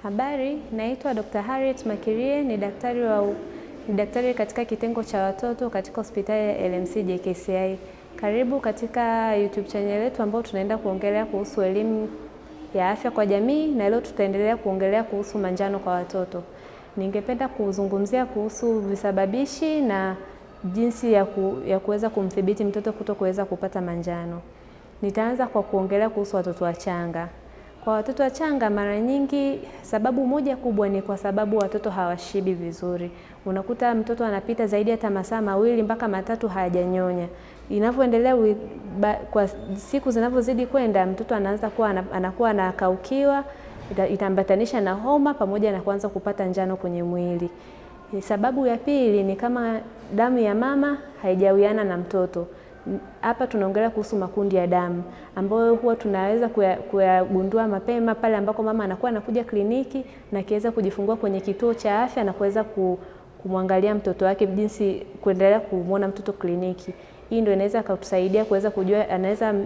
Habari, naitwa Dr. Harriet Makirie, ni daktari katika kitengo cha watoto katika hospitali ya LMC JKCI. Karibu katika YouTube channel yetu ambayo tunaenda kuongelea kuhusu elimu ya afya kwa jamii, na leo tutaendelea kuongelea kuhusu manjano kwa watoto. Ningependa kuzungumzia kuhusu visababishi na jinsi ya kuweza kumdhibiti mtoto kutokuweza kupata manjano. Nitaanza kwa kuongelea kuhusu watoto wachanga. Kwa watoto wachanga mara nyingi sababu moja kubwa ni kwa sababu watoto hawashibi vizuri. Unakuta mtoto anapita zaidi hata masaa mawili mpaka matatu hajanyonya. Inavyoendelea kwa siku zinavyozidi kwenda, mtoto anakuwa anakaukiwa, itambatanisha na homa pamoja na kuanza kupata njano kwenye mwili. Sababu ya pili ni kama damu ya mama haijawiana na mtoto. Hapa tunaongelea kuhusu makundi ya damu ambayo huwa tunaweza kuyagundua mapema pale ambako mama anakuwa anakuja kliniki na kiweza kujifungua kwenye kituo cha afya na kuweza kumwangalia mtoto wake jinsi kuendelea kumuona mtoto kliniki. Hii ndio inaweza kutusaidia kuweza kujua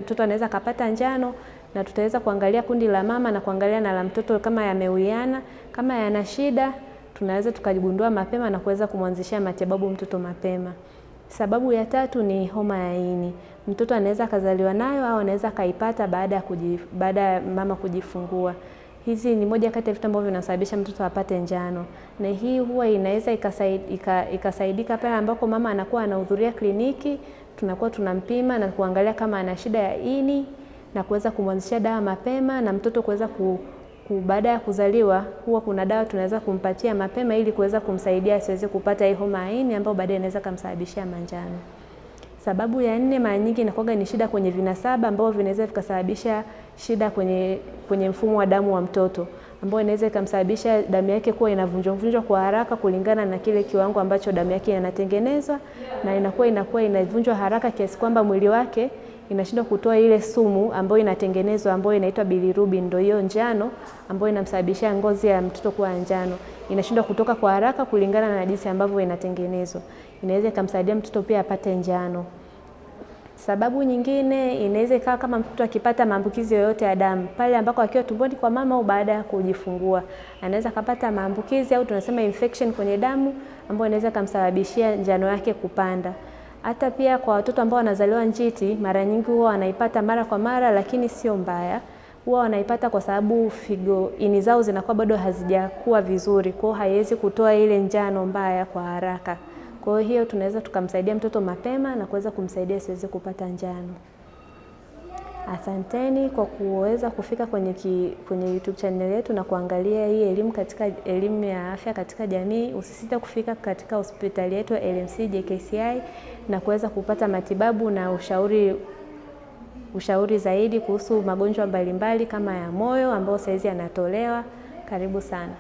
mtoto anaweza kapata njano, na tutaweza kuangalia kundi la mama na kuangalia na la mtoto kama yamewiana. Kama yana shida tunaweza tukagundua mapema na kuweza kumwanzishia matibabu mtoto mapema. Sababu ya tatu ni homa ya ini. Mtoto anaweza kazaliwa nayo au anaweza kaipata baada ya mama kujifungua. Hizi ni moja kati ya vitu ambavyo vinasababisha mtoto apate njano. Na hii huwa inaweza ikasaidika pale ambako mama anakuwa anahudhuria kliniki, tunakuwa tunampima na kuangalia kama ana shida ya ini na kuweza kumwanzishia dawa mapema, na mtoto kuweza baada ya kuzaliwa huwa kuna dawa tunaweza kumpatia mapema ili kuweza kumsaidia asiweze kupata hii homa ya ini ambayo baadaye inaweza kumsababishia manjano. Sababu ya nne mara nyingi inakuwa ni shida kwenye vinasaba ambao vinaweza vikasababisha shida kwenye mfumo wa damu wa mtoto, ambao inaweza ikamsababisha damu yake kuwa inavunjwa kwa haraka kulingana na kile kiwango ambacho damu yake inatengenezwa, na inakuwa inavunjwa haraka kiasi kwamba mwili wake inashindwa kutoa ile sumu ambayo inatengenezwa ambayo inaitwa bilirubin, ndio hiyo njano ambayo inamsababishia ngozi ya mtoto kuwa njano. Inashindwa kutoka kwa haraka kulingana na jinsi ambavyo inatengenezwa. Inaweza ikamsaidia mtoto pia apate njano. Sababu nyingine inaweza ikawa kama mtoto akipata maambukizi yoyote ya damu pale ambako akiwa tumboni kwa mama au baada ya kujifungua, anaweza kupata maambukizi au tunasema infection kwenye damu ambayo inaweza kumsababishia njano yake kupanda. Hata pia kwa watoto ambao wanazaliwa njiti, mara nyingi huwa wanaipata mara kwa mara, lakini sio mbaya. Huwa wanaipata kwa sababu ini zao zinakuwa bado hazijakuwa vizuri, kwa hiyo haiwezi kutoa ile njano mbaya kwa haraka. Kwa hiyo tunaweza tukamsaidia mtoto mapema na kuweza kumsaidia asiweze kupata njano. Asanteni kwa kuweza kufika kwenye YouTube channel yetu na kuangalia hii elimu ya afya katika jamii. Usisite kufika katika hospitali yetu ya LMC JKCI na kuweza kupata matibabu na ushauri zaidi kuhusu magonjwa mbalimbali kama ya moyo ambao saizi yanatolewa. Karibu sana.